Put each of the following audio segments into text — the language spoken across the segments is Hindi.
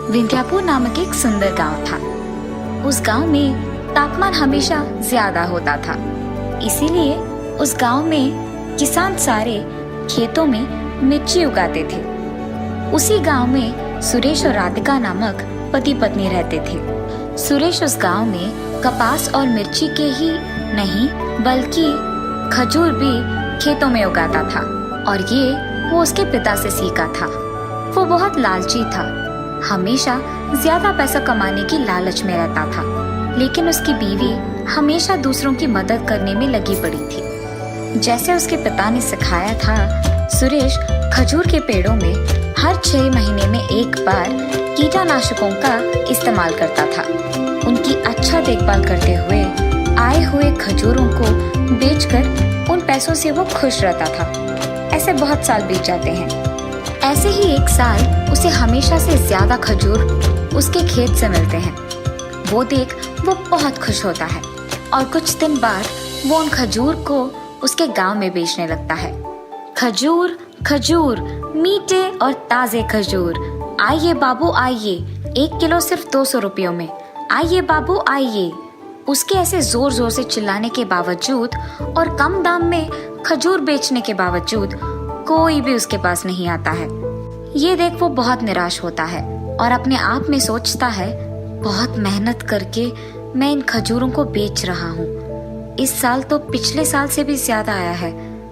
विंध्यापुर नामक एक सुंदर गांव था। उस गांव में तापमान हमेशा ज्यादा होता था, इसीलिए उस गांव में किसान सारे खेतों में मिर्ची उगाते थे। उसी गांव में सुरेश और राधिका नामक पति पत्नी रहते थे। सुरेश उस गांव में कपास और मिर्ची के ही नहीं बल्कि खजूर भी खेतों में उगाता था, और ये वो उसके पिता से सीखा था। वो बहुत लालची था, हमेशा ज्यादा पैसा कमाने की लालच में रहता था, लेकिन उसकी बीवी हमेशा दूसरों की मदद करने में लगी पड़ी थी। जैसे उसके पिता ने सिखाया था, सुरेश खजूर के पेड़ों में हर 6 महीने में एक बार कीटनाशकों का इस्तेमाल करता था। उनकी अच्छा देखभाल करते हुए आए हुए खजूरों को बेचकर उन पैसों से वो खुश रहता था। ऐसे बहुत साल बीत जाते हैं। ऐसे ही एक साल उसे हमेशा से ज्यादा खजूर उसके खेत से मिलते हैं। वो देख वो बहुत खुश होता है और कुछ दिन बाद वो उन खजूर को उसके गांव में बेचने लगता है। खजूर खजूर, मीठे और ताजे खजूर, आइए बाबू आइए, 1 किलो सिर्फ 200 रुपयों में, आइए बाबू आइए। उसके ऐसे जोर जोर से चिल्लाने के बावजूद और कम दाम में खजूर बेचने के बावजूद कोई भी उसके पास नहीं आता है। ये देख वो बहुत निराश होता है और अपने आप में सोचता है, बहुत मेहनत करके मैं इन खजूरों को बेच रहा हूँ। इस साल तो पिछले साल से भी ज्यादा आया है,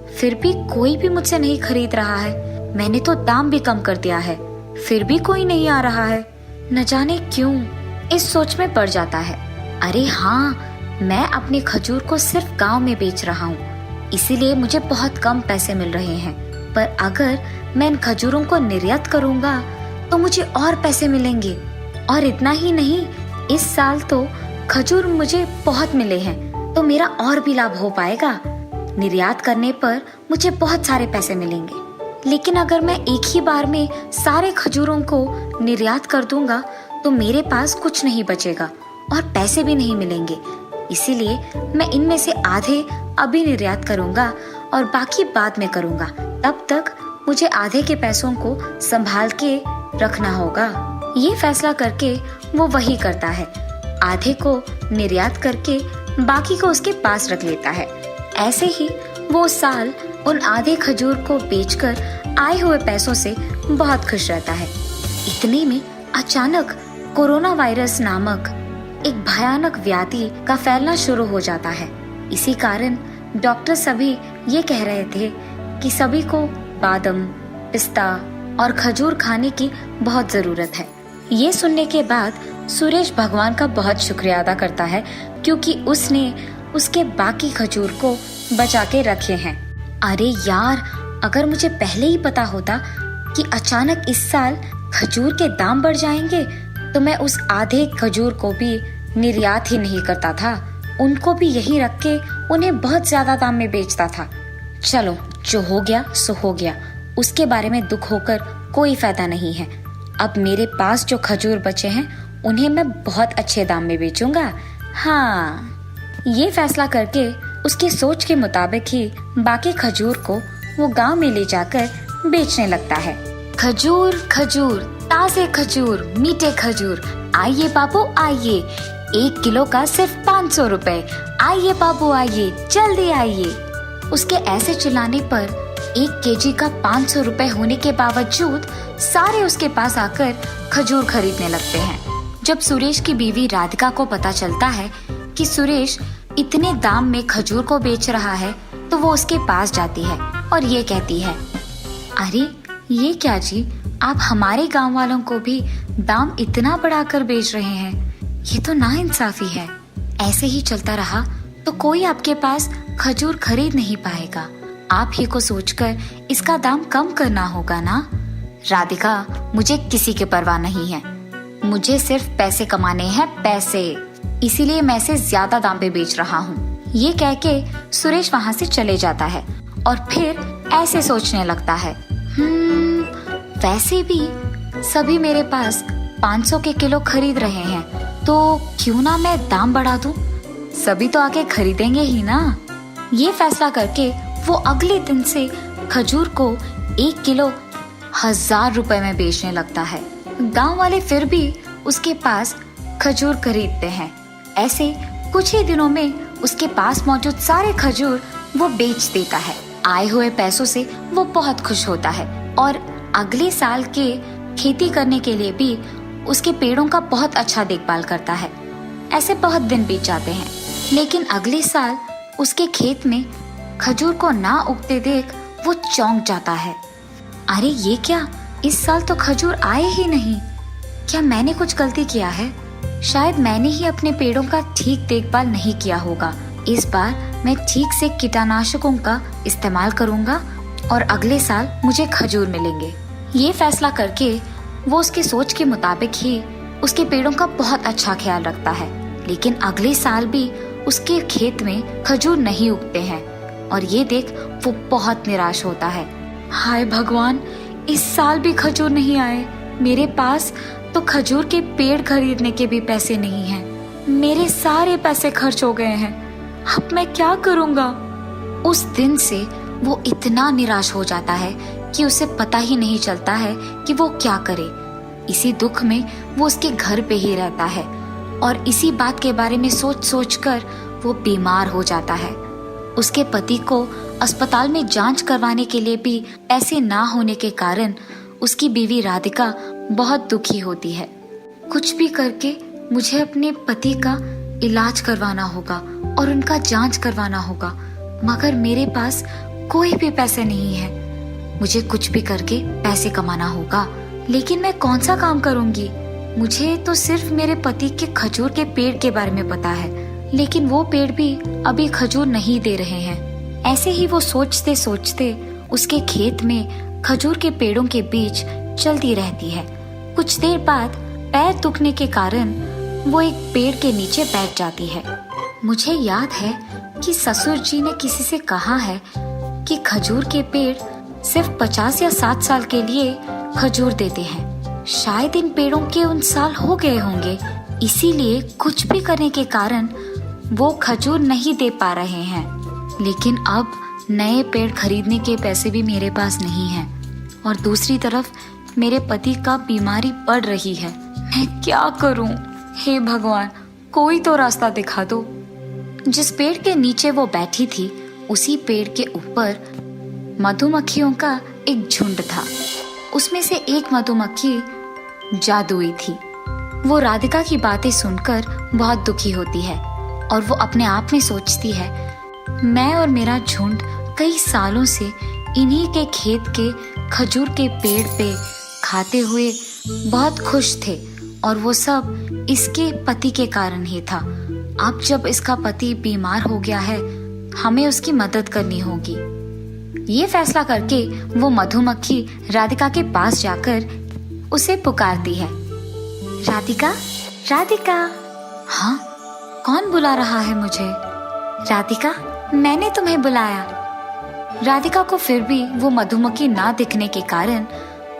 फिर भी कोई भी मुझसे नहीं खरीद रहा है। मैंने तो दाम भी कम कर दिया है, फिर भी कोई नहीं आ रहा है। न जाने क्यों इस सोच में पड़ जाता है। अरे हाँ, मैं अपने खजूर को सिर्फ गांव में बेच रहा हूँ, इसीलिए मुझे बहुत कम पैसे मिल रहे हैं। पर अगर मैं इन खजूरों को निर्यात करूंगा तो मुझे और पैसे मिलेंगे। और इतना ही नहीं, इस साल तो खजूर मुझे बहुत मिले हैं, तो मेरा और भी लाभ हो पाएगा। निर्यात करने पर मुझे बहुत सारे पैसे मिलेंगे। लेकिन अगर मैं एक ही बार में सारे खजूरों को निर्यात कर दूंगा तो मेरे पास कुछ नहीं बचेगा और पैसे भी नहीं मिलेंगे। इसीलिए मैं इनमें से आधे अभी निर्यात करूंगा और बाकी बाद में करूंगा। तब तक मुझे आधे के पैसों को संभाल के रखना होगा। ये फैसला करके वो वही करता है, आधे को निर्यात करके बाकी को उसके पास रख लेता है। ऐसे ही वो उस साल उन आधे खजूर को बेचकर आए हुए पैसों से बहुत खुश रहता है। इतने में अचानक कोरोना वायरस नामक एक भयानक व्याधि का फैलना शुरू हो जाता है। इसी कारण डॉक्टर सभी ये कह रहे थे कि सभी को बादाम, पिस्ता और खजूर खाने की बहुत जरूरत है। ये सुनने के बाद सुरेश भगवान का बहुत शुक्रिया अदा करता है, क्योंकि उसने उसके बाकी खजूर को बचा के रखे हैं। अरे यार, अगर मुझे पहले ही पता होता कि अचानक इस साल खजूर के दाम बढ़ जाएंगे तो मैं उस आधे खजूर को भी निर्यात ही नहीं करता था, उनको भी यही रख के उन्हें बहुत ज्यादा दाम में बेचता था। चलो, जो हो गया सो हो गया, उसके बारे में दुख होकर कोई फायदा नहीं है। अब मेरे पास जो खजूर बचे हैं उन्हें मैं बहुत अच्छे दाम में बेचूंगा। हाँ, ये फैसला करके उसकी सोच के मुताबिक ही बाकी खजूर को वो गांव में ले जाकर बेचने लगता है। खजूर खजूर, ताजे खजूर, मीठे खजूर, आइए बाबू आइए, 1 किलो का सिर्फ 500 रुपए, आइए बाबू आइए, जल्दी आइए। उसके ऐसे चिल्लाने पर 1 केजी का 500 रुपए होने के बावजूद सारे उसके पास आकर खजूर खरीदने लगते हैं। जब सुरेश की बीवी राधिका को पता चलता है कि सुरेश इतने दाम में खजूर को बेच रहा है, तो वो उसके पास जाती है और ये कहती है, अरे ये क्या जी, आप हमारे गांव वालों को भी दाम इतना बढ़ाकर बेच रहे हैं, ये तो नाइंसाफी है। ऐसे ही चलता रहा तो कोई आपके पास खजूर खरीद नहीं पाएगा। आप ही को सोचकर इसका दाम कम करना होगा ना। राधिका, मुझे किसी की परवाह नहीं है, मुझे सिर्फ पैसे कमाने हैं, पैसे, इसीलिए मैं इसे ज्यादा दाम पे बेच रहा हूँ। ये कह के सुरेश वहाँ से चले जाता है और फिर ऐसे सोचने लगता है, वैसे भी सभी मेरे पास 500 के किलो खरीद रहे हैं, तो क्यों ना मैं दाम बढ़ा दूं, सभी तो आके खरीदेंगे ही ना। ये फैसला करके वो अगले दिन से खजूर को 1 किलो 1000 रुपए में बेचने लगता है। गांव वाले फिर भी उसके पास खजूर खरीदते हैं। ऐसे कुछ ही दिनों में उसके पास मौजूद सारे खजूर वो बेच देता है। आए हुए पैसों से वो बहुत खुश होता है और अगले साल के खेती करने के लिए भी उसके पेड़ों का बहुत अच्छा देखभाल करता है। ऐसे बहुत दिन बीत जाते हैं, लेकिन अगले साल उसके खेत में खजूर को ना उगते देख वो चौंक जाता है। अरे ये क्या, इस साल तो खजूर आए ही नहीं। क्या मैंने कुछ गलती किया है? शायद मैंने ही अपने पेड़ों का ठीक देखभाल नहीं किया होगा। इस बार मैं ठीक से कीटनाशकों का इस्तेमाल करूंगा और अगले साल मुझे खजूर मिलेंगे। ये फैसला करके वो उसकी सोच के मुताबिक ही उसके पेड़ों का बहुत अच्छा ख्याल रखता है। लेकिन अगले साल भी उसके खेत में खजूर नहीं उगते हैं और ये देख वो बहुत निराश होता है। हाय भगवान, इस साल भी खजूर नहीं आए। मेरे पास तो खजूर के पेड़ खरीदने के भी पैसे नहीं हैं। मेरे सारे पैसे खर्च हो गए हैं। अब मैं क्या करूँगा? उस दिन से वो इतना निराश हो जाता है कि उसे पता ही नहीं चलता है कि वो क्या करे। इसी दुख में वो उसके घर पे ही रहता है और इसी बात के बारे में सोच सोच कर वो बीमार हो जाता है। उसके पति को अस्पताल में जांच करवाने के लिए भी पैसे ना होने के कारण उसकी बीवी राधिका बहुत दुखी होती है। कुछ भी करके मुझे अपने पति का इलाज करवाना होगा और उनका जांच करवाना होगा, मगर मेरे पास कोई भी पैसे नहीं है। मुझे कुछ भी करके पैसे कमाना होगा, लेकिन मैं कौन सा काम करूंगी? मुझे तो सिर्फ मेरे पति के खजूर के पेड़ के बारे में पता है, लेकिन वो पेड़ भी अभी खजूर नहीं दे रहे हैं। ऐसे ही वो सोचते सोचते उसके खेत में खजूर के पेड़ों के बीच चलती रहती है। कुछ देर बाद पैर दुखने के कारण वो एक पेड़ के नीचे बैठ जाती है। मुझे याद है कि ससुर जी ने किसी से कहा है कि खजूर के पेड़ सिर्फ 50 या 60 साल के लिए खजूर देते हैं। शायद इन पेड़ों के उन साल हो गए होंगे, इसीलिए कुछ भी करने के कारण वो खजूर नहीं दे पा रहे हैं। लेकिन अब नए पेड़ खरीदने के पैसे भी मेरे पास नहीं हैं और दूसरी तरफ मेरे पति का बीमारी बढ़ रही है। मैं क्या करूं? हे भगवान, कोई तो रास्ता दिखा दो। जिस पेड़ के नीचे वो बैठी थी, उसी पेड़ के ऊपर मधुमक्खियों का एक झुंड था। उसमें से एक मधुमक्खी जादुई थी। वो राधिका की बातें सुनकर बहुत दुखी होती है और वो अपने आप में सोचती है, मैं और मेरा झुंड कई सालों से इन्हीं के खेत के खजूर के पेड़ पे खाते हुए बहुत खुश थे और वो सब इसके पति के कारण ही था। अब जब इसका पति बीमार हो गया है, हमें उसकी मदद करनी होगी। ये फैसला करके वो मधुमक्खी राधिका के पास जाकर उसे पुकारती है, राधिका, राधिका। हाँ, कौन बुला रहा है मुझे? राधिका, मैंने तुम्हें बुलाया। राधिका को फिर भी वो मधुमक्खी ना दिखने के कारण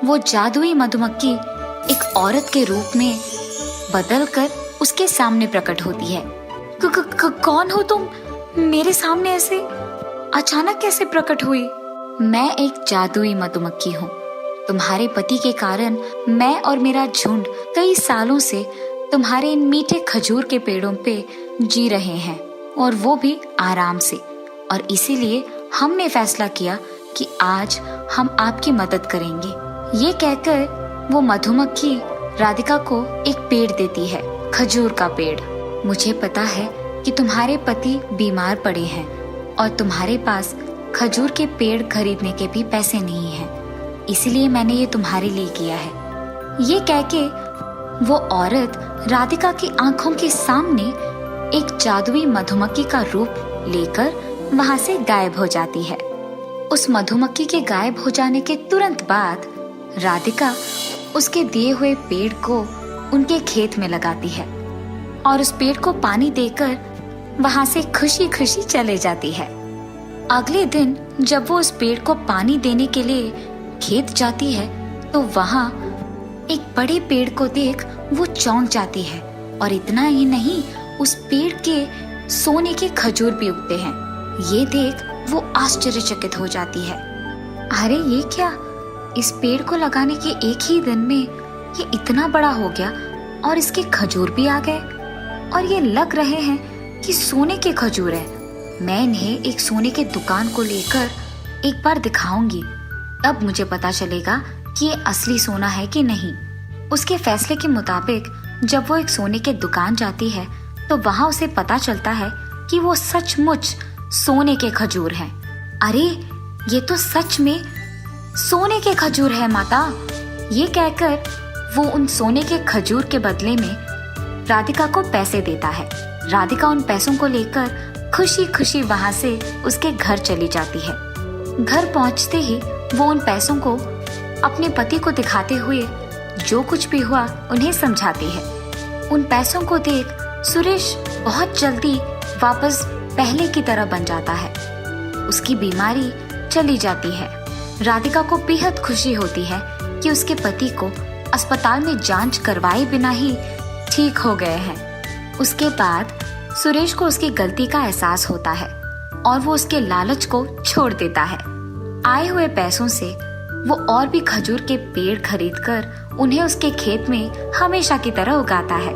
वो जादुई मधुमक्खी एक औरत के रूप में बदलकर उसके सामने प्रकट होती है। कौन हो तुम? मेरे सामने ऐसे अचानक कैसे प्रकट हुई? मैं एक जादुई मधुमक्खी हूँ। तुम्हारे पति के कारण मैं और मेरा झुंड कई सालों से तुम्हारे इन मीठे खजूर के पेड़ों पे जी रहे हैं और वो भी आराम से, और इसीलिए हमने फैसला किया कि आज हम आपकी मदद करेंगे। ये कहकर वो मधुमक्खी राधिका को एक पेड़ देती है, खजूर का पेड़। मुझे पता है कि तुम्हारे पति बीमार पड़े हैं और तुम्हारे पास खजूर के पेड़ खरीदने के भी पैसे नहीं हैं, इसलिए मैंने ये तुम्हारे लिए किया है। ये कह के वो औरत राधिका की आंखों के सामने एक जादुई मधुमक्खी का रूप लेकर वहां से गायब हो जाती है। उस मधुमक्खी के गायब हो जाने के तुरंत बाद राधिका उसके दिए हुए पेड़ को उनके खेत में लगाती है और उस पेड़ को पानी देकर वहां से खुशी खुशी चले जाती है। अगले दिन जब वो उस पेड़ को पानी देने के लिए खेत जाती है तो वहां एक बड़े पेड़ को देख वो चौंक जाती है, और इतना ही नहीं, उस पेड़ के सोने के खजूर भी उगते हैं। ये देख वो आश्चर्यचकित हो जाती है। अरे ये क्या, इस पेड़ को लगाने के एक ही दिन में ये इतना बड़ा हो गया और इसके खजूर भी आ गए और ये लग रहे हैं कि सोने के खजूर है। मैं इन्हें एक सोने के दुकान को लेकर एक बार दिखाऊंगी, तब मुझे पता चलेगा कि ये असली सोना है कि नहीं। उसके फैसले के मुताबिक जब वो एक सोने के दुकान जाती है तो वहाँ उसे पता चलता है कि वो सचमुच सोने के खजूर हैं। अरे ये तो सच में सोने के खजूर है माता। ये कहकर वो उन सोने के खजूर के बदले में राधिका को पैसे देता है। राधिका उन पैसों को लेकर खुशी खुशी वहां से उसके घर चली जाती है। घर पहुंचते ही वो उन पैसों को अपने पति को दिखाते हुए जो कुछ भी हुआ उन्हें समझाती है। उन पैसों को देख सुरेश बहुत जल्दी वापस पहले की तरह बन जाता है। उसकी बीमारी चली जाती है। राधिका को बेहद खुशी होती है कि उसके पति को अस्पताल में जांच करवाए बिना ही ठीक हो गए हैं। उसके बाद सुरेश को उसकी गलती का एहसास होता है और वो उसके लालच को छोड़ देता है। आए हुए पैसों से वो और भी खजूर के पेड़ खरीदकर उन्हें उसके खेत में हमेशा की तरह उगाता है।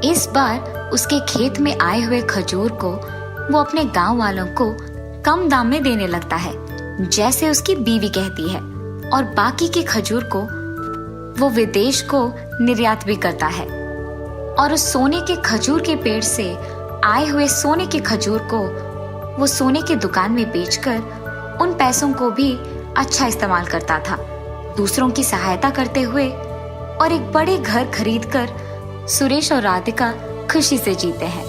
इस बार उसके खेत में आए हुए खजूर को वो अपने गांव वालों को कम दाम में देने लगता है, जैसे उसकी बीवी कहती है, और बाकी के खजूर को वो विदेश को निर्यात भी करता है। और उस सोने के खजूर के पेड़ से आए हुए सोने के खजूर को वो सोने की दुकान में बेचकर उन पैसों को भी अच्छा इस्तेमाल करता था, दूसरों की सहायता करते हुए, और एक बड़े घर खरीदकर सुरेश और राधिका खुशी से जीते हैं।